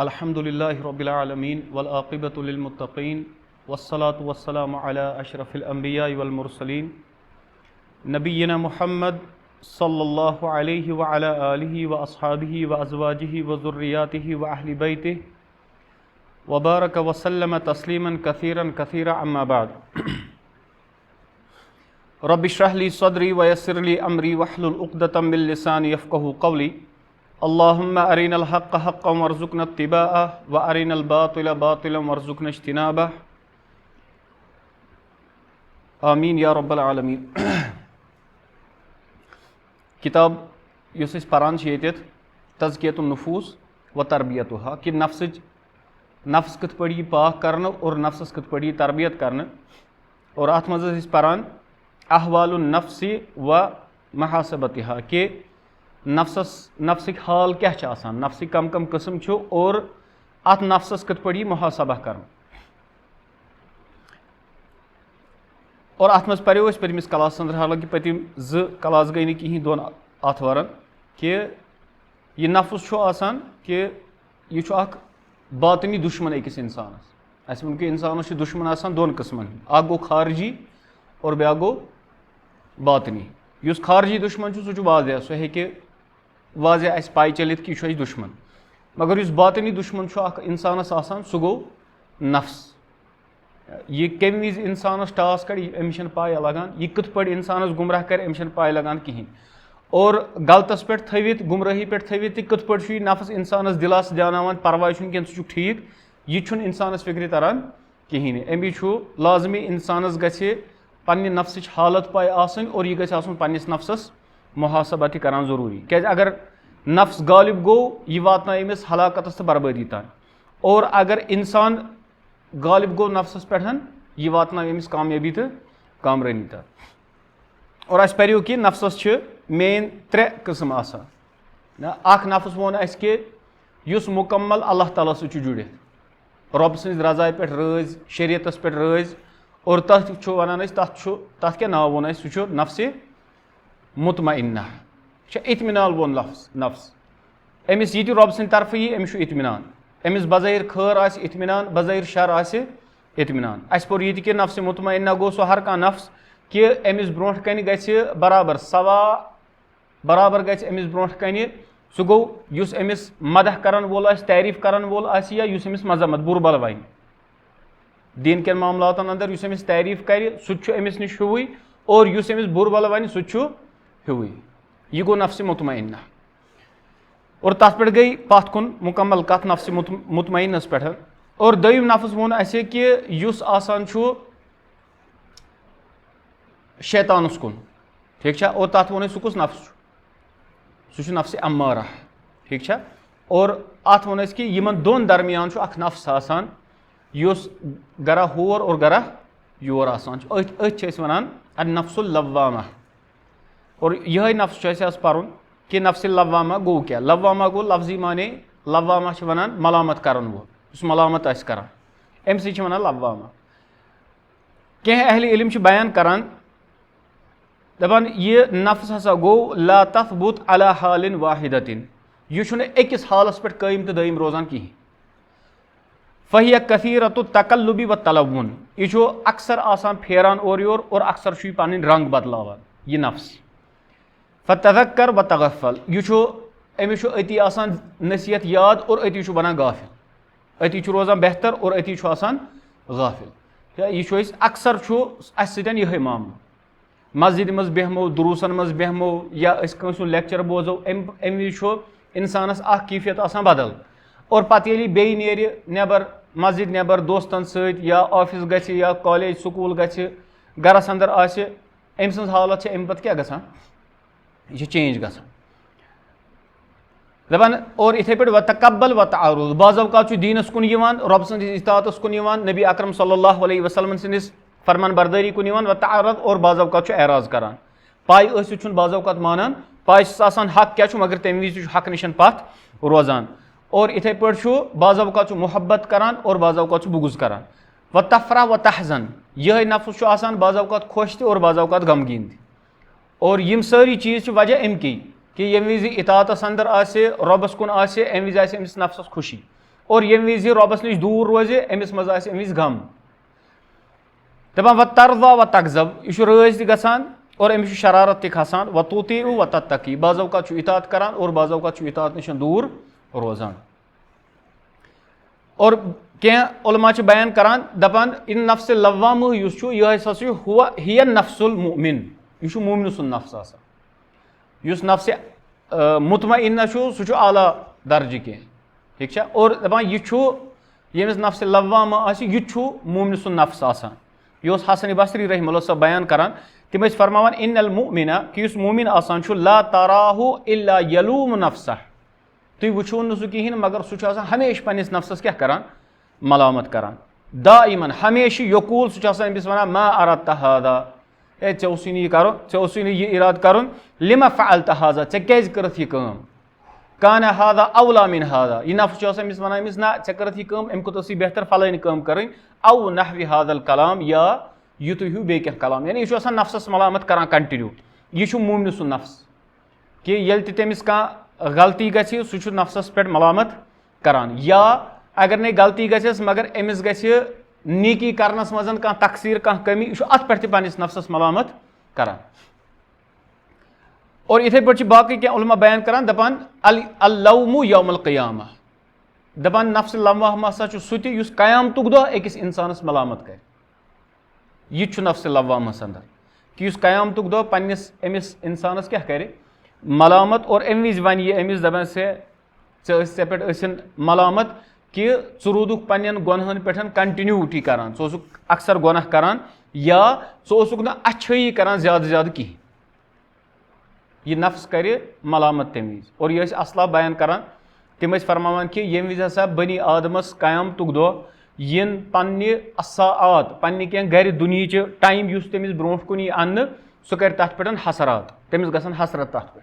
अल्हम्दुलिल्लाहि रब्बिल आलमीन वल आक़िबतु लिल मुत्तक़ीन वस्सलातु वस्सलामु अला अशरफिल अंबिया वल मुरसलीन नबिय्यिना मुहम्मद सल्लल्लाहु अलैहि व अला आलिहि व अस्हाबिहि व अज़वाजिहि व ज़ुर्रियातिहि व अहलि बैतिहि व बारक व सल्लम तस्लीमन कसीरन कसीरा अम्मा बाद। रब्बि इश्रह ली सदरी व यस्सिर ली अमरी वहलुल उक़दतम मिन लिसानी यफ़क़हू क़ौली। अल्लाहुम्मा अरिनल हक़्क़ हक़्क़न वरज़ुक़ना इत्तिबाअह व अरिनल बातिल बातिलन वरज़ुक़ना इज्तिनाबह। आमीन या रब्बल आलमीन। किताब युस अस परान येत तज़कियतुन नुफूस व तरबियतुहा कि नफ्स कित पड़ी पाक करना और नफ्सस कित पड़ी तरबियत करना। और अत मज़ परान अहवालुन नफ्सी व महासबतिहा के नफ्सिक हाल क्या आसान, नफ्सिक कम कम किस्म छो और अत नफ्सस कित पड़ी मुहासबा करना। और अत मज़ पर्यो पतमिस क्लास अंदर, हालांकि पतिम ज क्लास गई नहीं कहीं दोन आथवारन कि यह नफ्स छो आसान कि यह अख बातनी दुश्मन अकिस इंसानस। अस वन कि इंसानस दुश्मन आसान दोन किस्मन, अख गो खारजी और ब्या गो बातनी। युस खारजी दुश्मन सह वाज़ह, सह हेके वाज़ह अस पाई चलित कि यह दुश्मन, मगर युस बातनी दुश्मन अख इंसानस आसान सह गो नफ्स। यह कम विज इंसानस टास कर अमिस पाय लगान, यह कित पे इंसानस गुमराह कर अमिस पाय लगान कहीं। और गलतस पे थवित गुमराही पे थवित कित पे नफ्स इंसानस दिलास दियानावान परवाह कह सह ठीक, यह इंसानस फिक्र तरान कहीं। अमी लाजमी इंसानस गि पन्ने नफ्सिच हालत पाय आसन और यह गि पन्निस नफ्सस मुहासबा ति करान जरूरी। क्या अगर नफ्स गालिब गो यह वातना अमिस हलाकतस तो बर्बादी तान, और अगर इंसान गालिब गो नफ्सस पे यह वातना अमिस कामयाबी तो कामरानी तान। और अस पर्यो कि नफ्सस मेन त्रे किस्म आसान। अख नफ्स वोन अस कि युस मुकम्मल अल्लाह ताला सह जुड़ित, रब सन्ज रज़ा पे रज, शरीयतस पे रज। और तथ वनान तथ क्या नाव वोन सह नफ्स मुतमइन्ना, इत्मिनान वोन नफ्स। अमिस यह रब सन्द तरफ यी अमिस इत्मिनान, अमिस बज़ाहिर खैर आस इत्मिनान, बज़ाहिर शर आस इत्मिनान। अस पोर यह कि नफ्स मुतमइन्ना गो सह हर कह नफ्स कि अमिस ब्रोह कन गि बराबर सवा बराबर गि अमिस ब्रोह कन सह गो युस अमिस मदह करन वोल आस, तारीफ करन वोल आस, या युस अमिस मजम्मत बुर भल वन दीन के मामलातन अंदर। युस अमिस तारीफ कर सह अमिस निश हुई, और युस अमिस बुर भल वन सह हुई। यह गो नफ्स मुतमइन्ना। और तथ पे गई पथ कुन मुकम्मल कथ नफ्स मुतमइन्नस पे। और दोयम नफ्स वोन अस कि युस आसान शैतानस कुन, ठीक है। और तथ वो सह कुस नफ्स सह नफ्स अम्मारा, ठीक है। और अत वो कि यमन दोन दरमियान अख नफ्स आसान युस गरा होर और गरा योर आसान। अथ वनान नफ्सुल लव्वामा। और यह नफ्स पर्न कि नफ्स लव्वामा गो क्या। लव्वामा गो लफ्जी माने लव्वामा वनान मलामत करन वो, उस मलामत आस करान, अम सी वनान लव्वामा। कह अहले इल्म बयान करान दपान यह नफ्स हसा गो ला तथबुत अला हालिन वाहिदतिन, यह अकिस हालस पे कायम तो दायम रोजान कहीं। फहिया कसीरतु तकल्लुबी व तलव्वुन, यह अक्सर आसान फेरान और योर, और अक्सर पन रंग बदलावान यह नफ्स। फतज़क्कर व तगफ़ल, यह अमिस अति आसान नसीहत याद और अति बनान गाफिल, अति रोजान बेहतर और अति आसान गाफिल। यह अक्सर सतन यह मामला, मस्जिद मज बेहमो, दुरूसन मज बेहमो, या कंसु लेक्चर बोजो, अम विज इंसानस कैफियत आसान बदल। और पत ये बे नेबर मस्जिद नेबर दोस्तन सत, या ऑफिस गि, या कॉलेज स्कूल गि, गरस अंदर आस, अम सज हालत अम पे क्या गसान, यह चेंज गसान दपान। और इथे पे वतकब्बल व तअरुज़, बाज़ औक़ात दीनस कुन यिवान, रब सन्दिस इताअतस कुन यिवान, नबी अकरम सल्लल्लाहु अलैहि वसल्लम सन्दिस फरमान बरदारी कुन यिवान, व तअरज़, और बाज़ औक़ात एराज़ करान। पाय ٲसिथ बाज़ औक़ात मानान, पाय आसान हक क्या मगर तम विज हक निश पथ रोजान। और इथे पे बाज़ औक़ात मोहब्बत करान और बाज़ औक़ात बुग़्ज़ करान। व तफ़रा व तहज़न, यह नफ्स आसान बाज़ औक़ात खुश और बाज़ औक़ात गमगीन। और यम सारी चीज़ वजह अमकी कि यम विज इताअतस अंदर आसे, रबस कुन आसे, अम विज आसे अमिस नफ्सस खुशी, और ये विज रबस नश दूर रोज अमिस मज आसे अमिस गम दपान व तरदा व तकजब यह रज तक और अमिस शरारत तक खसान व तूती व तत्तकी बाज़ौक़ात इतात करान और बाज़ौक़ात इतात नश दूर रोजान। और क्या उलमा बयान करान दपान इन नफ्स लव्वाम यह हुआ हिय नफ्सुल मुमिन यह मुमिन सुन नफ्स आसान युस नफ्स मुतमइन्ना सह आला दर्ज कह ठीक है। और दपान यह यमिस नफ्स लव्वाम यह मुमिन सुन नफ्स आसान यह हसन बसरी रहमहुल्लाह सब बयान करान तम फरमान इन्नल मुमिना कि मुमिन आसान ला तराहु इल्ला यलूम नफ्सह तुम वुचो न सह कहें मगर सह हमेशा पन्निस नफ्सस क्या करान मलामत करान दाइमन हमेशा यकूल सह अमिस वनान मा अरदत हादा ए चे यह इराद कर लिमा फअलत हाजा चे क्या करत यह काम काना हादा अवला मिन हादा यह नफ्स अमिस वनान अमिस ना चे करत यह काम अम खुद बेहतर फलानी काम करें अव नहवी हादल कलाम या युत हूँ बे क्या कलाम यानी यह नफ्सस मलामत करान कंटिन्यू यह मुमिन सुन नफ्स कि ये तमिस कह गलती गि सह नफ्सस पे मलामत करान या अगर नहीं गलती गस मगर अमिस गि नीकी करनस मज कह तकसीर कह कमी यह अत पे पन्निस नफ्सस मलामत करान। और इथे पे बाकी क्या उलमा बयान करान दपान अल-लौमु यौमल क़ियामा दपान नफ्स लव्वाम हसा सह तुस क़यामतुक दो अकिस इंसानस मलामत कर यह नफ्स लव्वाम अंदर कि क़यामतुक दो पन्निस अमिस इंसानस क्या करे मलामत और अम विज वन यह अमिस दपान से पे मलामत कि च रूदुक पन्न गुनहन पे कंटिन्यूटी करान च अक्सर गुनाह करान या च ना अच्छी करान ज्यादा ज्यादा कहीं यह नफ्स कर मलामत तम विज। और यह असला बयान करान तम फरमान कि ये विज हसा बनी आदमस क़यामतुक दो इन पन्ने असाआत पन्ने क्या गर दुनिया टाइम तमिस ब्रो कुन अन्न सह कर तथ पे हसरात तमिस गसन हसरत तथ पे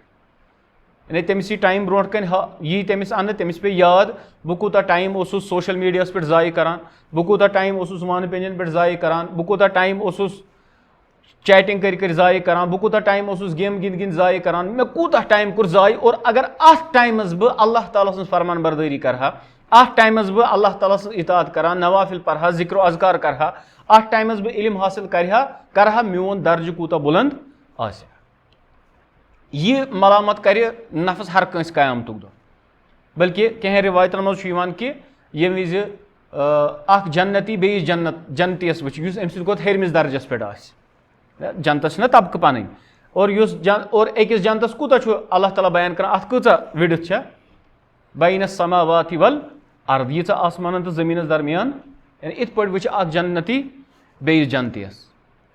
यानी तमिस टाइम ब्रो कन यी तमिस अन्न तमिस पे याद बह कूता टाइम ओसुस सोशल मीडिया पे ज़ाय करान बह कूता टाइम ओसुस वन पेन पे ज़ाय करान बह कूता टाइम ओसुस चैटिंग कर ज़ाय करान बह कूता टाइम ओसुस गेम गिंद गिंद ज़ाय करान मे कूता टाइम कोर ज़ाय। और अगर अत टाइमस बह अल्लाह ताला सन्ज फरमान बरदारी करहा अत टाइमस बह अल्लाह ताला सन्ज इतात करान नवाफिल पढ़ा जिक्र अज़कार करहा अत टाइमस बह इल्म हासिल करहा मोन दर्ज कूता बुलंद आसे यह मलामत कर नफ्स हर कंस क़यामतुक दो। बल्कि कह रिवायतन मज कि ये विज जन्नती बेस जन्नतीस वुच अम सो हरमिस दर्जस पे जन्नतस ना तबक पन और अकिस जन्नतस कूता अल्लाह ताला बयान कर अत कचा विड़ित बैन समावाति वल अर्द यीचा आसमान तो जमीन दरमियान यानी इत पे वुच जन्नती बेस जन्नतीस।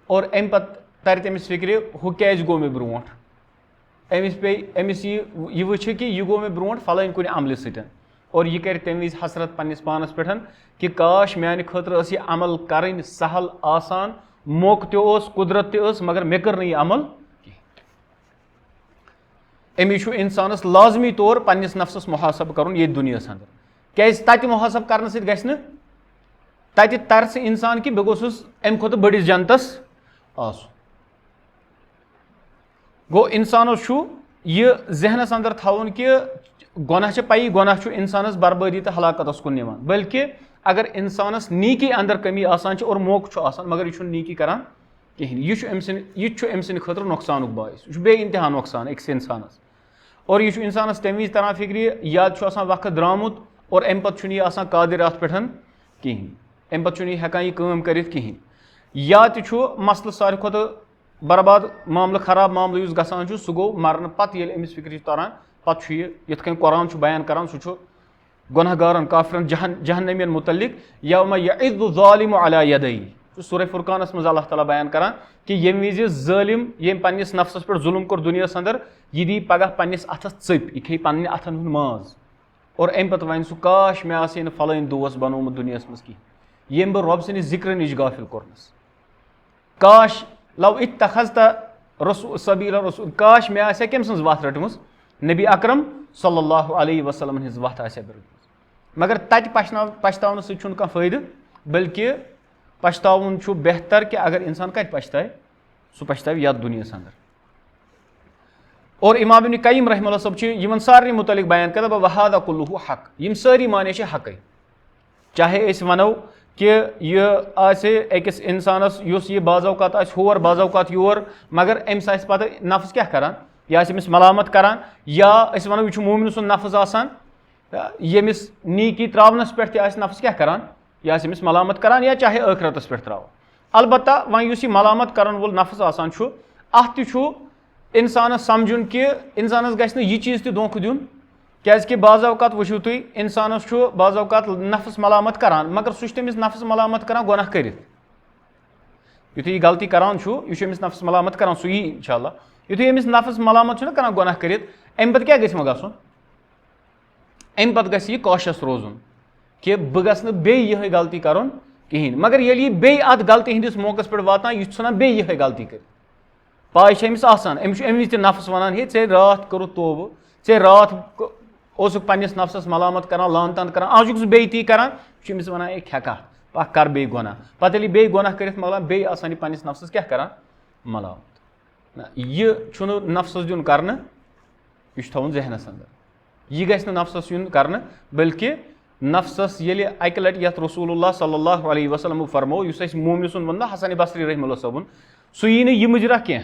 और अम पे तर तमिस फिक्र हु क्या गो मे ब्रो अमिस यह वुच कि यह गो मे ब्रो फलान कुन अमल सत और यह कर तम विज हसरत पन्निस पानस पे कि काश म्यान खतर यह अमल करें सहल आसान मौक तोस कुदरत तस मगर मे कर यह अमल अमिस इंसानस लाजमी तौर पन्निस नफ्सस मुहासब कर ये दुनिया अंदर क्या तत मुहासब कर तत तरस इंसान कि बह गोस अम खुद बड़िस जन्नतस आसुन गो इंसानस यह जहनस अंदर थवन कि गुनाह पई गुनाह इंसानस बर्बादी तो हलाकत कुन निवान। बल्कि अगर इंसानस नीकी अंदर कमी आसान और मौक आसान मगर यह नीकी करान कहें यह अम सद खतर नुकसान बायस यह बे इंतहा नुकसान अकिस इंसानस। और यह इंसानस तम विज तरह फिक्र याद वक्त द्रामुत और अम पे यह कादिर अत पे कहें अम पे हेकान यह काम कर कहें या तो मसल सारे खुद बर्बाद मामल खराब मामल युस गसान सह गो मरन पत्त ये अमिस फिक्र तरान पत् यथ कन कुरान बयान करान सह गुनहगारन काफिरन जहन्नमियन मुतल्लिक यौम यइज़्ज़ु ज़ालिमु अला यदैहि सूरह फुरकानस मज अल्लाह ताला बयान करान कि यम विज ज़ालिम यम पन्निस नफ्सस पे जुल्म कर दुनिया अंदर यह दी पगह पन्निस अथस चप यह खे पन्ने अथन हुंद माज और अम पे वन सह काश मे आसे न फलान दोस बनोमुत दुनिया मज कहीं यम बह रब सन्दिस जिक्र निश गाफिल कोरनस काश लव इत्तखज़्त रसूल सबीला रसूल काश मे आसे कम सन्ज वत रटमस नबी अकरम सल्लल्लाहु अलैहि वसल्लम हिंज वत आसे रटमस मगर तत पछतावन सह फायदे बल्कि पछतावन बेहतर कि अगर इंसान कत पछताए सह पछताए याद दुनिया अंदर। और इमाम इब्न क़य्यिम रहमतुल्लाह सब सारे मुतलिक बयान कर वहादा कुल्लुहु हक यम सारी माने हक चाहे अस वनो कि यह आकिस इंसानस युस यह बाज़ौकात आस होर बाज़ौकात योर मगर अम्स आस पता नफ्स क्या करान यह आस अमिस मलामत करान या अस वनो यह मोमिन सुन नफ्स आसान यमिस नीकी त्रावनस पे नफ्स क्या करान यह आस अमिस मलामत करान या चाहे आखिरतस पे त्राव अलबत्ता वह यह मलामत करन वोल नफ्स आसान छु अत इंसानस समझुन कि इंसानस गژھِ यह चीज़ ति धोखा दिन क्या बाज़ अवकात वुचो तुम इंसानस बाज़ अवकात नफ्स मलामत करान मगर सह तमिस नफ्स मलामत करान गुनाह करित युथु यह गलती करान यह अमिस नफ्स मलामत करान सह यी इंशाअल्लाह युथु अमिस नफ्स मलामत करान गुनाह करित अमि पत्त क्या गژھِ गژھुन अमि पत्त गژھِ यह कॉशियस रोजुन कि बह गژھِ नहٕ बेय्यै यहै गलती करन कहीं मगर येल यह बेय्यै अत गलती हंदिस मौकस पे वातान यह षान बेय्यै यहै गलती कर पाय अमिस आसान अमिस अमि विज नफ्स वनान हे ऐ रात करुत तोबह ऐ रात ओसुक पन्निस नफ्सस मलामत करान लानतान करान आज सह बेय्यै ती करान अमिस वनान ए खेका पक कर बेय्यै गुनाह पत्त येल बेय्यै गुनाह करित मगलान बेय्यै आसान यह पन्निस नफ्सस क्या करान मलामत यह छुन नफ्सस दिन करने यह थवन जहनस अंदर यह गژھِ नहٕ नफ्सस युन करने बल्कि नफ्सस येल अकि लटि यथ रसूलुल्लाह सल्लल्लाहु अलैहि वसल्लम फरमो युस अस मोमिन सुन वन हसन बसरी रहमतुल्लाह सबुन सह यी नहٕ यह मुजरा कह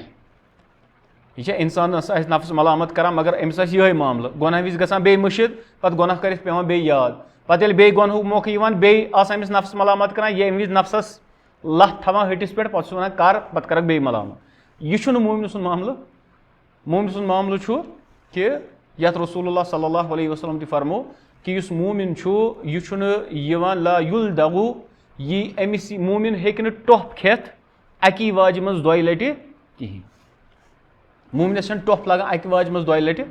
यह इंसानस नफ्स मलामत करान मगर अमिस यह मामल गुनाह विज गसान बे मुशिद पत गुनाह करित पेवान बे याद पत येल बे गुनाहुक मौका यिवान बे आसान अमिस नफ्स मलामत करान यह अमि विज नफ्सस लथ थवान हटिस पे पत छ वनान कर पत करक बे मलामत यह छुन मोमिन सुन मामल छु कि यथ रसूलुल्लाह सल्लल्लाहु अलैहि वसल्लम ति फरमो कि युस मोमिन छु यह छुन यिवान ला युलदगु यह अमिस मोमिन हेकि नहٕ टोप खेत अकी वाजि मज दोय लटि कहीं मोमिनस छन टोप लगान अकि वाजि मज दोय लटि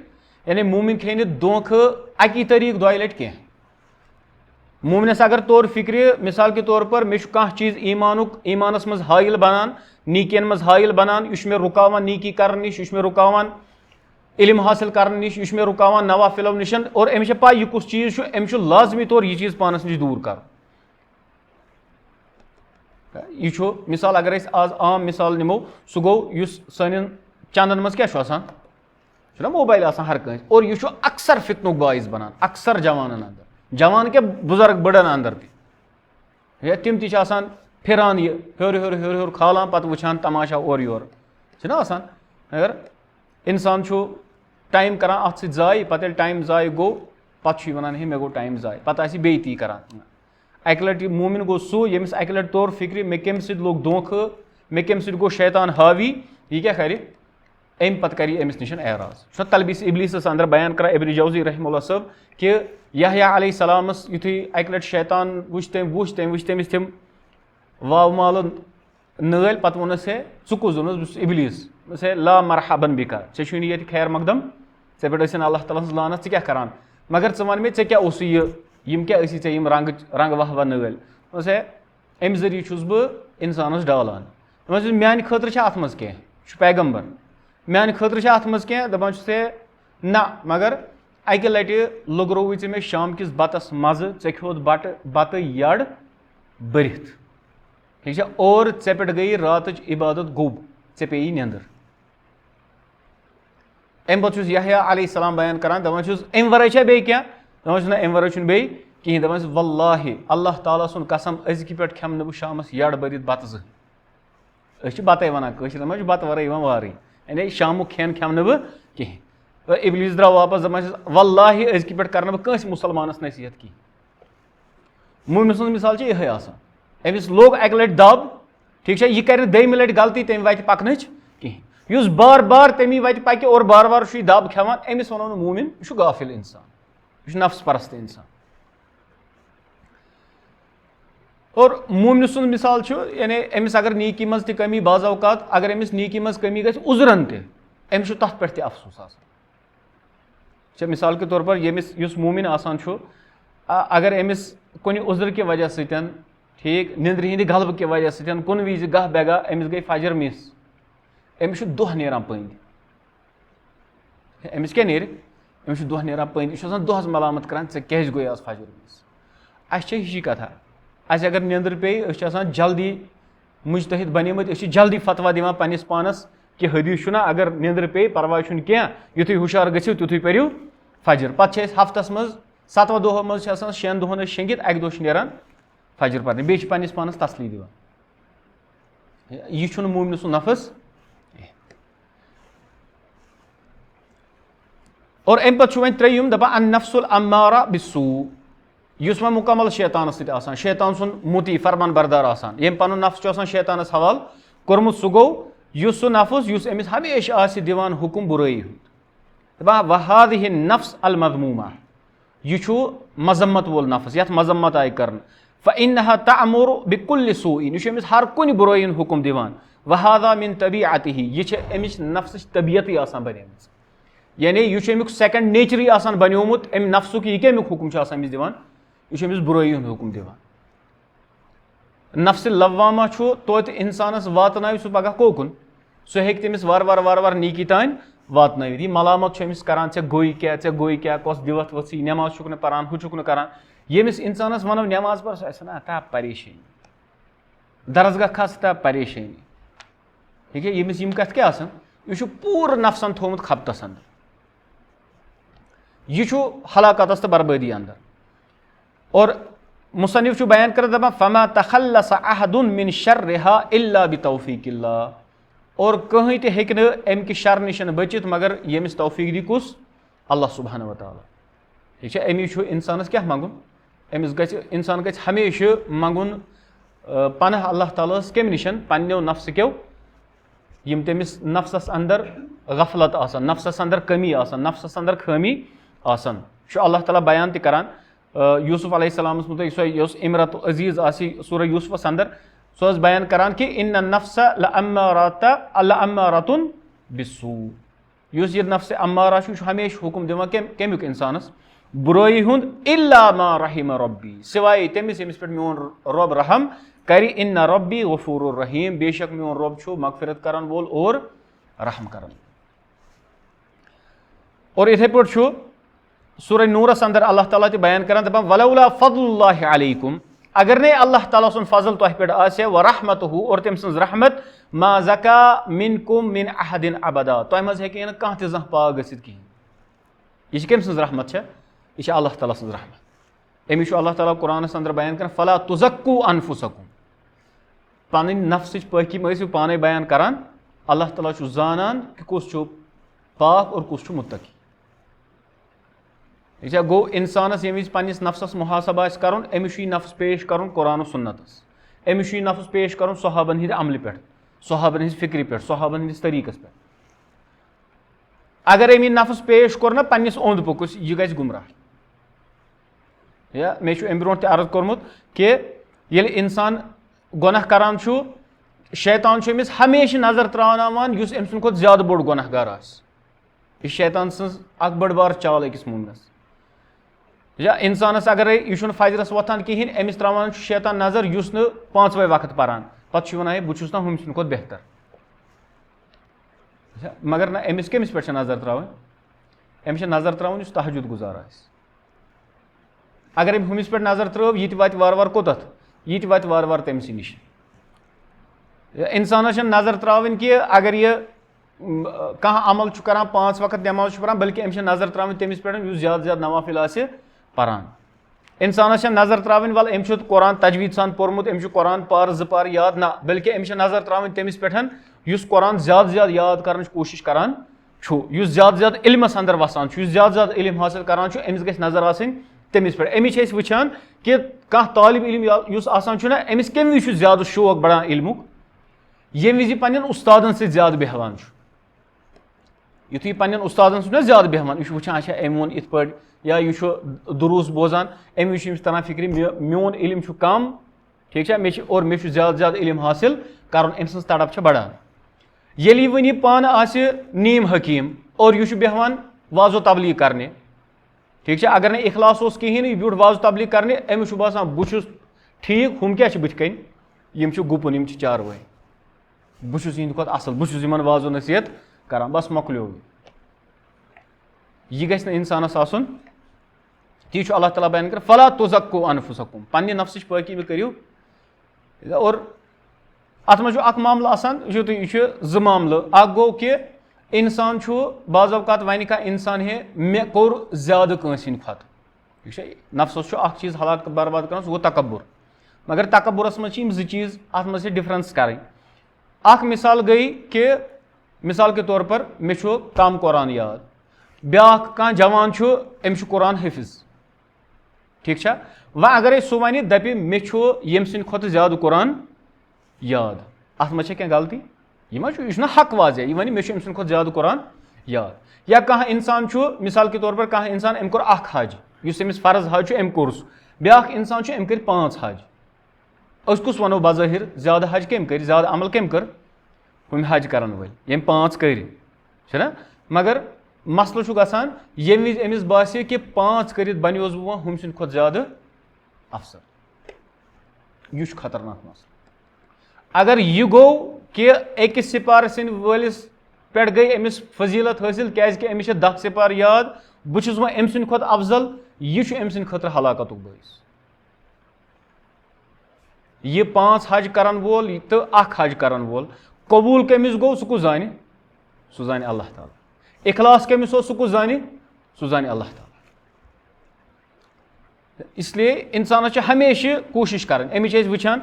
यानी मोमिन खे नहٕ धोखा अकी तरीक दोय लटि कह मोमिनस अगर तौर फिक्र मिसाल के तौर पर मे कह चीज ईमानस मज हाइल बनान नीकियन मज हाइल बनान यह मे रुकावान नीकी कर नश यह मे रुकावान इल्म हासिल कर नश यह मे रुकावान नवाफिलों नश और अमिस पा यह कुछ चीज अमिस लाजमी तौर यह चीज पानस नश दूर कर यह मिसाल अगर आज आम मिसाल निमो सह गो सन चंदन मज क्या मोबाइल हर कह और यह अक्सर फितनुक बाइस बनान अक्सर जवान अंदर जवान क्या बुजुर्ग बड़न अंदर तम तम फिरान यह हर हर हर हर खालान पत वुचान तमाशा और योर आसान अगर इंसान टाइम करान अत जाय पत टाइम जाय गो पत वनान हे मे गो टाइम जाय पत बे ती करान अकि लटि मोमिन गो सह यमिस अकि लटि तौर फिक्र मे कम सद लोग धोखा मे कम सद गो शैतान हावी यह क्या कर अमि पत कर अमिस निश एराज तलबिस इबलीस अंदर बयान कर इब्न जौजी रहमतुल्लाह सब कि यहया अलैहिस्सलामस युथुय अकि लटि शैतान वुच तमिस तम वाव माल नल पत वोनस हे छु कुस दोनस इबलीस हे ला मरहबन बिका ऐ ये खैर मकदम ऐ पे अल्लाह ताला लानत क्या करान मगर वन मे क्या यम क्या रंग वह नल हे अमि जरिए छुस बह इंसानस डालान मान खतर अत मज कह पैगम्बर मान खतर अत मज कह दपान ना मगर अकि लटि लुगरोव मे शाम किस बतस मज ऐ खोत बत यड़ बरित ठीक है और ऐ पे गई रात इबादत गोब ऐ पे नंदर अमि पत यहया अलैहिस्सलाम बयान करान दपान अमि वराय बे क्या दपान अमि वराय बे कहीं दपान वल्लाहि अल्लाह ताला सुन कसम अजकि पे खेम न शामस यड़ बरित बत बत वनान बत वराई वारे यानी शामुक खेन खेम न कहीं इबलीस द्राव वापस दपान वल्लाहि अजकि पे कर बस मुसलमानस नसीहत की मोमिन सुन मिसाल यह अमिस लोग अकि लटि दब ठीक है यह कर दम लटि गलती तम वत पकन कहीं बार बार तमी वत पक और बार बार दब खेवान अमिस वनो मोमिन यह गाफिल इंसान यह नफ्स परस्त इंसान और मोमिन सुन मिसाल यानी अमिस अगर नीकी मज ति कमी बाज़ अवकात अगर अमिस नीकी मज कमी गई उजरन तमिस तथ पे अफसोस आसान मिसाल के तौर पर यमिस युस मोमिन आसान अगर अमिस कुन उजर की वजह सतन ठीक निंद्र हिंद गलब की वजह सतन कुन विज गह बेगा अमिस गई फजर मिस अमिस दोह नेरान पंद अमिस क्या नेर अमिस दोह नेरान पंद यह दोहस मलामत करान ऐ क्या गई आज फजर मिस अस हिशी कथा अस अगर निंद्र पे जल्दी मुजतहिद बनेमत जल्दी फतवा दिवान पन्निस पानस कि हदीस अगर निंद्र पे परवाय क्या युथुय हुशार गो तुथुय परू फजर पे हफ्तस मज 7 दोह मज 6 दोहन शेंगित अक दोह नेरान फजर पर्न बेच पन्निस पानस तसली दिवान यह छुन मोमिन सु नफ्स और अम पे वन त्रेयुम दपान अन नफ्सुल अम्मारा बिस्सू युस वह मुकम्मल शैतानस सत आसान शैतान सुन मुती फरमान बरदार आसान यम पनुन नफ्स आसान शैतानस हवाल कोरमुत सु गो युस सु नफ्स युस अमिस हमेशा आसि दिवान हुकुम बुराई हुंद दपान वहादिहि नफ्स अल मज़मूमा यह छु मजम्मत वोल नफ्स यथ मजम्मत आय करन फ़इन्नहा तअमुरु बिकुल्लि सूइन यह अमिस हर कुन बुराई हुंद हुकुम दिवान वहादा मिन तबीअतिहि यह छ अमिस नफ्स तबीयत आसान बनेमस यानी यह अमुक सेकंड नेचर आसान बन्योमुत अम नफ्सुक यह कमिक हुकुम छ आसान अमिस दिवान यह अमिस बुराई हुंद हुकुम दिवान नफ्स लवामा छु तोत इंसानस वातनाय सु पगह कोकुन सो हेक तमिस वार वार वार वार नीकी तान वातनावित यह मलामत छ अमिस करान चे गोई क्या कस दिवत वसी नमाज छुक न परान हु छुक न करान यमिस इंसानस वनो नमाज पर सो ना ता परेशानी दरसगाह खस ता परेशानी ठीक है यमिस यम कथ क्या आसन यह पूर नफ्सन थोमुत खपतस अंदर यह हलाकतस तो बर्बादी अंदर और मुसन्निफ छु बयान कर दपा फमा तखल्लस अहदुन मिन शर्रिहा इल्ला बितौफीकिल्लाह और कहीं ते हेक न अम कि शर निश बचित मगर यमिस तौफीक दी कुस अल्लाह सुब्हानहु व तआला ठीक है अमिस छु इंसानस क्या मंगुन अमिस गछ इंसान गछ हमेशा मंगुन पनाह अल्लाह ताला कम निशन पन्नो नफ्स क्यों यम तमिस नफ्सस अंदर गफलत आसान नफ्सस अंदर कमी आसान नफ्सस अंदर खामी आसान अल्लाह ताला बयान त करान यूसुफ अलैहिस्सलामस मुतल्लिक़ इमरत अजीज आसी सूरह यूसुफस अंदर सो बयान करान कि इन्न नफ्स लअम्मारातुन बिस्सू युस यह नफ्स अम्मारा हमेशा हुकुम दिवान कमिक इंसानस बुराई हुंद इल्ला मा रहिम रब्बी सिवाय तमिस यमिस पे मोन रब रहम करि इन्न रब्बी गफूरुर रहीम बेशक मोन रब छु मगफिरत करन वोल और रहम करन और इथे पे छु सूरह नूरस अंदर अल्लाह ताला ते बयान करान दपान वलौला फज़लुल्लाहि अलैकुम अगर ने अल्लाह ताला सुन फजल तोह पे आसे व रहमतहु और तम सज रहमत मा ज़का मिनकुम मिन अहदिन अबदा तोह मज हेके न कह त पाक गसित की यह कम सज रहमत छ यह अल्लाह ताला सज रहमत अमिस अल्लाह ताला कुरानस अंदर बयान कर फला तुज़क्कू अनफुसकुम पन नफ्स पाकी मसिव पाने बयान करान अल्लाह ताला छु जानन कि कुस छु पाक और कुस छु मुत्तकी गो इंसानस यमिस पन्निस नफ्सस मुहासबा करुन अमिस नफ्स पेश करुन कुरान सुन्नतस अमिस नफ्स पेश करुन सहाबन हिंद अमल पे सहाबन हिंद फिक्र पे सहाबन हिंदिस तरीकस पे अगर अमी नफ्स पेश कोर ना पन्निस ओंद पुकुस यह गज गुमराह या मे अम ब्रोह अर्ज कोर्मुत कि ये इंसान गुनाह करान छु शैतान छु अमिस हमेशा नजर त्रावन युस अम सुंद खोत ज्यादा बोड़ गुनाहगार आस यह शैतान सज अख बड़ बार चाल अकिस मोमिनस या इंसानस अगर यह फजरस वोथान कहें अमिस त्रावान शैतान नजर युस न पांचवे वक्त पारान पे वन बहुत ना हम खुद बेहतर मगर ना अमिस कमिस पे नजर त्रावन अमिस नजर त्रावन तहजुद गुजार आस अगर अम हुमिस पे नजर त्रव यह वात वार वार कोतथ यह वात वार वार तमस निश इंसानस नजर त्रावन कि अगर यह कह अमल करान 5 वक्त नमाज पढ़ान बल्कि अमिस नजर त्रावन तमिस पे ज्यादा ज्यादा नवाफिल आसे परान इंसानस नजर त्रावन वल अम कुरान तजवीद सान पोर्मुत अम कुरान पार 2 पार याद ना बल्कि अमिस नजर त्रावन तमिस पे कुरान ज्यादा ज्यादा याद कर कोशिश करान ज्यादा ज्यादा इल्मस अंदर वसान ज्यादा ज्यादा इल्म हासिल करान अमिस गि नजर आसन तमिस पे अमिस वुचान कि कह तालिब इल्म आसान ना अमिस कम विज ज्यादा शौक बढ़ान इल्मुक ये विज पन्न उस्तादन से ज्यादा बेहवान युथु पन्न उस्तादन ना ज्यादा बेहवान यह वुचान अच्छा अम वोन इत पे या यह दुरूस बोजान अम विज तरह फिक्र मोन इल्म कम ठीक है और मे ज्यादा ज्यादा इल्म हासिल कर अम सज तड़प बढ़ान ये वन यह पान नीम हकीम और यह बेहवान वाजो तबलीग करने ठीक है अगर न इखलास कहें यह ब्यूट वाजो तबलीग करने अमिस बसान बहुत ठीक हम क्या बुथ कन यम गुपन यम चारवाई बहुत इहंद खुद असल बहुत वाजो नसीहत करान बस मकलो यह गि इंसानस आसन ती अल्लाह ताला बयान कर फला तुज़क्कू अनफुसकुम पन्ने नफ्स पाकी में करियो और अत मज अख मामल आसान यह 2 मामल अख गो कि इंसान बाज़ औक़ात वन का इंसान है मे कोर ज्यादा कंस हिंद खत ठीक है नफ्सस अख चीज हलाक बर्बाद कर सह गो तकब्बुर मगर तकबुरस मज ज चीज़ अत मज डिफरेंस करें। अख मिसाल गई कि मिसाल के तौर पर मे कम कुरान याद, ब्या कह जवान अम्स कुरान हिफिज, ठीक है वह अगर सह वन दपि मे यम सद खुद ज्यादा कुरान याद, अत मज क्या गलती, यह हक वाजे यह वन मे अम्स खुद ज्यादा कुरान याद। या कह इंसान मिसाल के तौर पर कह इंसान अम कोर हज अमिस फर्ज हज अम कोर ब्या इंसान अम कर 5 हज, कुस वनो बज़ाहिर ज्यादा हज कम कर ज्यादा अमल कम कर हम हज कर वल यम 5 कर, मगर मसल गसान यम विज अमिस बासे कि 5 कर बनियोस बह हम सद खुद ज्यादा अफसर, यह खतरनाक मसल। अगर यह गो कि अकिस सिपार सिंद वलिस पे गई अमिस फजीलत हासिल क्या अमिस 10 सिपार याद, बहुत वह अम सद खुद अफजल, यह अम सद खतर हलाकत बायस। यह 5 हज करन वोल तो 1 हज करन वोल कबूल कमिस गो सह जान, सह जान अल्लाह ताला, इखलास कमिस सह कुस जान, सह जान अल्लाह ताला। इसलिए इंसान हमेशा कोशिश कर अमिच वुचान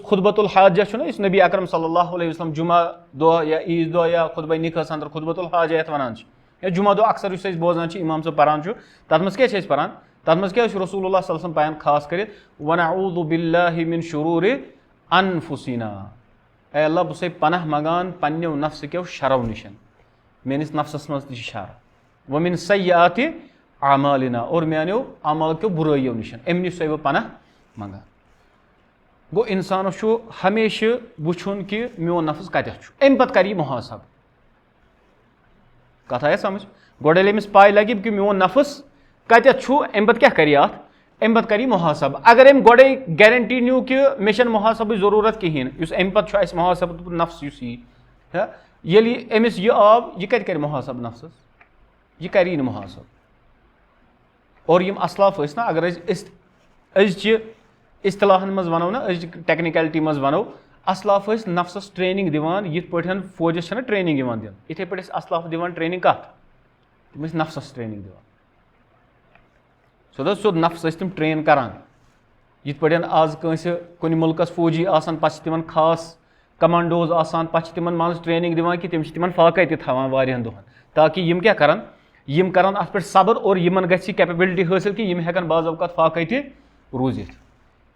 खुतबतुल हाजा इस नबी अकरम सल्लल्लाहु अलैहि वसल्लम जुमा दो या ईद दो या खुतब निकास अंदर खुतबतुल हाजा यथ वन या जुमा दो अक्सर बोजान इमाम सब पान तथ मज क्या पान, तथ मज क्या रसूलुल्लाह सल्लल्लाहु अलैहि वसल्लम बयान खास कर वनऊज़ु बिल्लाहि मिन शुरूरि अनफुसिना, ए अल्लाह बह पनाह मंगान पन्नो नफ्स क्यों शरव निश, मेनिस नफ्सस मज तह शर, व मिन सय्याति आमालिना और मानो अमल क्यों बुराइयों निश अम नश बह पनाह मंगान। गो इंसान हमेशा वुचुन कि मोन नफ्स कतथ अम पत कर मुहासब, कथ आया समझ, गोड़े अमिस पाय लगे कि मोन नफ्स कतथ अम पत क्या कर अम पत कर मुहासब। अगर अम गोड़े गारंटी न्यू कि मे मुहासब जरूरत कहें अम पत मुहासब नफ्स ये अमिस यह आव यह कत कर मुहासब नफ्सस, यह कर मुहासब। और यम असलाफ ना अगर अजि इस्तिलाहन मज वनो ना अजि टेक्निकलिटी मज वनो असलाफ नफ्सस ट्रेनिंग दिवान यिथ पठन फौजस ना ट्रेनिंग दिवान दिन इथे पे असलाफ दिवान ट्रेनिंग कत तम नफ्सस ट्रेनिंग दिवान सोद नफ्स तम ट्रेन करान यिथ पे आज कुन मुल्कस फौजी आसान पे तिमन खास कमांडोज आसान पे तिमन मन ट्रेनिंग दिवान कि तिमन फाकै तवान वारियन दोहन ताकि यम क्या करन यम करन अत पे सब्र और यमन गछि कैपेबिलिटी हासिल कि यम हेकन बाज़ औक़ात फाकै ति रूजित।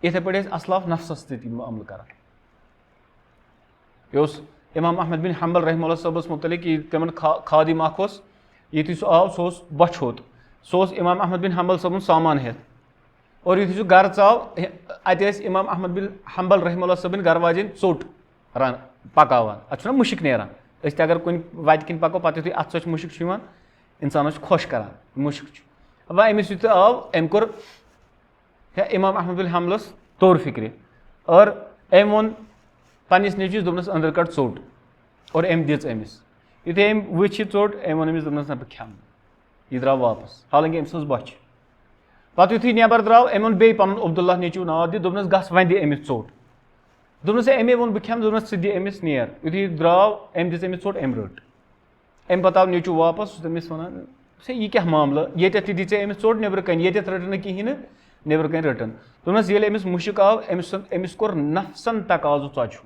इथे पे असलाफ नफ्सस तम अमल करान। यह इमाम अहमद बिन हम्बल रहमहुल्लाह सबस मुतलिक तमन खादिम युथि सह आव सह बछोत सह इमाम अहमद बिन हम्बल सबन सामान हेत और युथि सह गर आव अत इमाम अहमद बिन हम्बल रहमहुल्लाह सबन गर वाजन चोट रान पकावान अत मुशिक नेरान अगर कुन वत किन पको पे युथि अत मुशिक इंसान खुश करान मुशिक अब अमिस युथ आव अम कोर इमाम अहमद बिन हम्बलस तौर फिक्र और अम वोन पन्निस नेचिस दोपनस अंदर कट चोट और अम दिज अमिस युथे अम वुच चोट अम वोन अमिस दोपनस ना बह खेम यह द्राव वापस हालांकि अम सज बच पे युथि नेबर द्राव अम वोन बे पन अब्दुल्लाह नेचू नाव दि दोपनस गस वन दि अमिस चोट दोपनस अमे वोन बह खेम दोपनस दि अमिस नेर युथि द्राव अम दिस अमिस चोट अम रट अम पे आव नेचू वापस तमिस वन से यह क्या मामला ये दी अमिस चोट नेबर कन ये रट न कहें नेबर कन रटन दोपनस ये अमिस मुशिक आव अमिस कोर नफ्सन तकाजु चु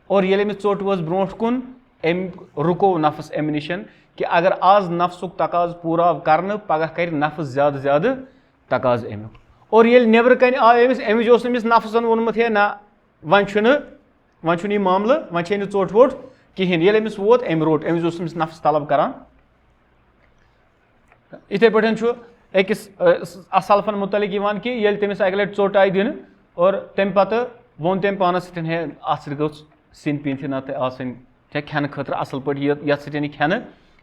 और ये अमिस चोट वज ब्रोट कुन अम रुको नफ्स अम निशन कि अगर आज नफ्सुक तकाज पूरा कर पगह कर नफ्स ज्यादा ज्यादा तकाज अमुक और ये नेबर कन आव अमिस नफ्सन वोनमुत है ना वन यह मामला वन चोट वोट कहें ये अमिस वोत अम रोट अमिस नफ्स तलब करान। इथे पे अकिस असलफन मुतलिक कि ये तमिस अक लट चोट आई दिन और तम पे वोन तम पानस सत है अत गो सिन पीन ना आसन खेन खतर असल पे ये सतन खेन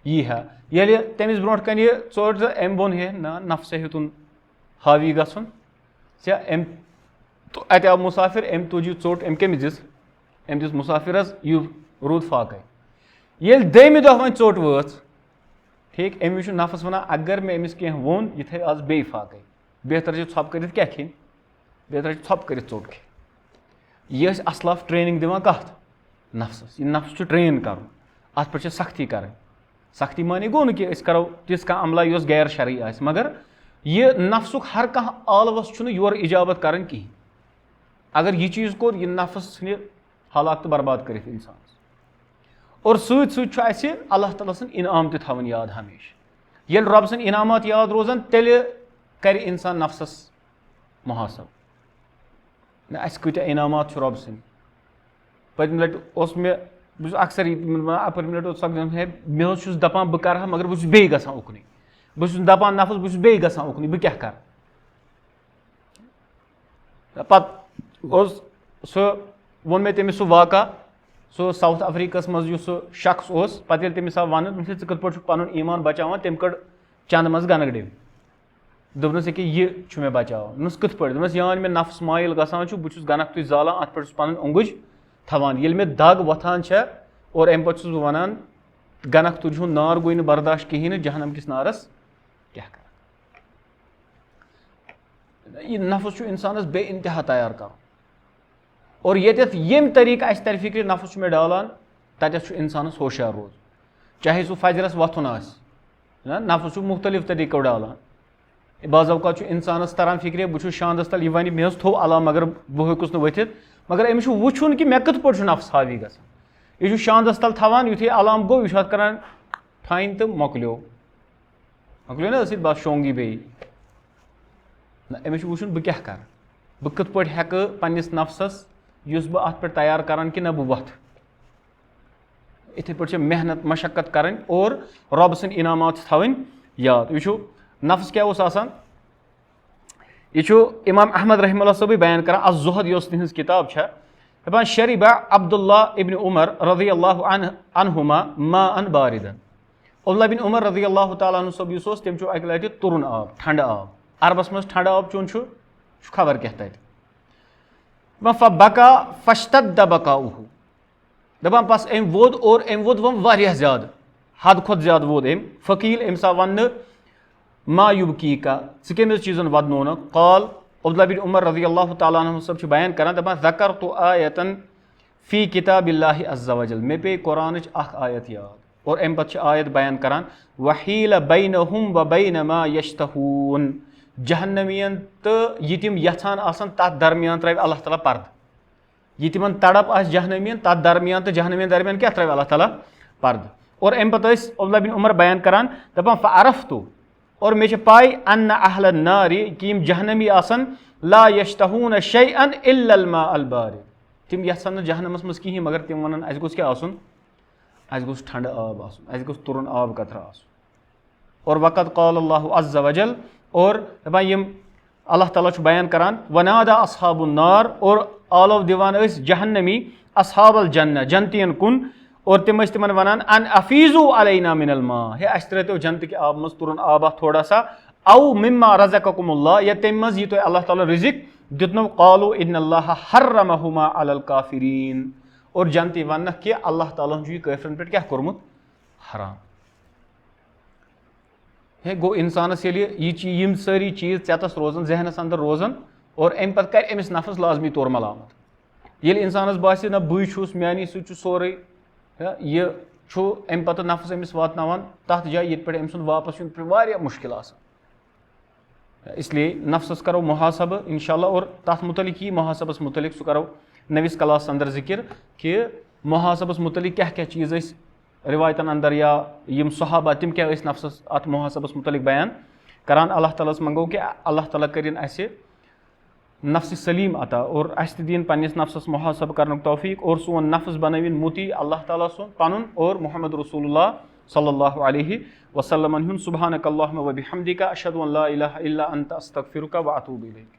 यी है ये तमिस ब्रो कन यह चोट अम वोन है ना नफ्स हेतुन हावी गसन अम अत आव मुसाफिर अम तुज यह चोट अम कमिस दिस अम दिस मुसाफिरस यह रूद फाकै ये दमि दह वो चोट वाच ठीक अम नफ्स वन अगर मे अमिस कह वोन यह थे आज बे फाकै बेहतर छप कर क्या खेन बेहतर छप कर चोट खेन यह असलाफ ट्रेनिंग दिवान कत नफ्सस यह नफ्स ट्रेन कर अत पे सख्ती कर सख्ती माने गो कि करो तिस कह अमला गैर शरई मगर यह नफ्सुक हर कह आलवस योर इजाबत कर कहें अगर यह चीज़ कोर यह नफ्स ह्न हलाक तो बर्बाद कर इंसान और सत अल्लाह ताला सन इनाम तवन याद हमेशा ये रब सन इनामात याद रोजान तेल कर इंसान नफ्सस मुहासब अस कत इनामात रब सन पत्म लट मे बस अक्सर पत्म लट है मे दपान बह कर मगर बस बे ग उकन बस दपान नफ्स बस बे ग उकन बह क्या कर सह वो मे तमिस सह वाक़ा सो साउथ अफ्रीकस मज शख्स पे तमिस आव वन े कत पन ईमान बचान तम कड़ चंद मज गनक डिव दोपनस कि यह मे बचान कत पे यान मे नफ्स मायल गसान बहुत गनक तुज जालान अत पे पन ओंगुज थवान ये मे दग वथान और अम पे बह वन गनक तुज नार गो बर्दाश्त कहें जहनम किस नारस क्या कर यह नफ्स इंसानस बे इंतहा तैयार कर और ये यम तरीक़ तर फिक्र नफ्स मे डालान तथ इंसानस होशियार रोज चाहे सह फजरस वथुन नफ्स मुख्तलिफ तरीक़ों डालान बाज़ावक़ात इंसानस तरान फिक्र बह शांदस तल वन मे थो अलाम मगर बह हेकुस वथित मगर अमिस वुचुन कि मे कत पे नफ्स हावी ग यह शांदस तल थवान युथे अलाम गो यह करान ठाइन तो मोकलो ना बस शोंगी बे अमिस वुचुन बह क्या कर बह कत पे हेक पन्निस नफ्सस युस बह अत पे तैयार करान कि ना बह वथ इथे पे मेहनत मशक्कत करें और रब सन इनामात थवन याद यह नफ्स क्या आसान यह इमाम अहमद रहमतुल्लाह सब बयान कर अज़-ज़ुहद यह तिहंज किताब दपान शरिबा अब्दुल्ला इब्न उमर रज़ियल्लाहु अन्हुमा माअन बारिदन अब्दुल्ला बिन उमर रज़ियल्लाहु तआला अन्हु सब युस तम अक लटि तुरुन आब ठंड आब अरबस मज ठंड आब चोन खबर क्या तत फबका फश्तद बकाउहु दपान बस अम वोद और अम वोद वम वारियाह ज्यादा हद खुद ज्यादा वोद अम फकील अम सा वन मा युबकी का कमिस चीजन वदनो न काल अब्दुल्ला बिन उमर रज़ियल्लाहु तआला अन्हु सब बयान करान दपान ज़करतु आयतन फी किताबिल्लाहि अज़्ज़ा वजल मे पे कुरानच अख आयत याद और अम पत आयत बयान करान वहील बैनहुम व बैन मा यश्तहून जहन्नमियन तो यह तम यछान आसन तथ दरमियान त्रव अल्लाह ताला पर्द यह तिमन तड़प आस जहन्नमियन तथ दरमियान तो जहन्नमियन दरमियान क्या त्रव अल्लाह ताला पर्द और अम पे अब्दुल्ला बिन उमर बयान करान दपान फ़अरफ़्तु और मे पाई अन्न अहल नारी कि यम जहन्नमी आसन ला यश्तहून शैअन इल्लल माअल बारिद तिम यछान जहन्नमस मज कहीं मगर तिम वनान अस गोस क्या आसन अस गोस ठंड आब आसन अस गोस तुरुन आब कतरा आसन और वक़द क़ाल अल्लाहु अज़्ज़ा वजल और दपान यम अल्लाह ताला बयान करान वनादा अस्हाबुन नार और आलव दिवान जहन्नमी अस्हाबल जन्नह जन्नतियन कुन और तिम तिमन वनान अन अफीजु अलैना मिनल मा हे अस त्रो जन्नत के आब मज तुरुन आबा थोड़ा सा औ मिम्मा रज़क़कुमुल्लाह या तम मज यह तो अल्लाह ताला रिज़िक दितनो क़ालू इन्नल्लाह हर्रमहुमा अलल काफिरीन और जन्नती वन कि अल्लाह ताला यह काफिरन पे क्या कोरमुत हराम है गो इंसानस यम सारी चीज़ चतस रोजन जहनस अंदर रोजन और अम पे कर अमिस नफ्स लाजमी तौर मलामत ये इंसानस बासे ना बी छुस मानी सोरे यह अम पे नफ्स अमिस वातनावान तथ जाए ये पे अम सुन वापस यून वारिया मुश्किल आसान इसलिए नफ्सस करो मुहासब इंशाअल्लाह और तथ मुतलिक ही मुहासबस मुतलिक सह करो नविस क्लास अंदर जिक्र कि मुहासबस मुतलिक क्या क्या चीज़ रिवायतन अंदर या यम सहाबा तम क्या नफ्सस अत मुहासबस मुतलिक बयान करान अल्लाह ताला मंगो कि अल्लाह ताला करिन असे नफ्स सलीम अता और अस दिन पन्निस नफ्सस मुहासब करनुक तौफीक और सोन नफ्स बनविन मुती अल्लाह ताला सुन पनुन और मुहम्मद रसूलुल्लाह सल्लल्लाहु अलैहि वसल्लम हुन सुब्हानकल्लाहुम्मा व बिहम्दिका अशहदु अन ला इलाहा इल्ला अंता अस्तगफिरुका व अतूबु इलैक।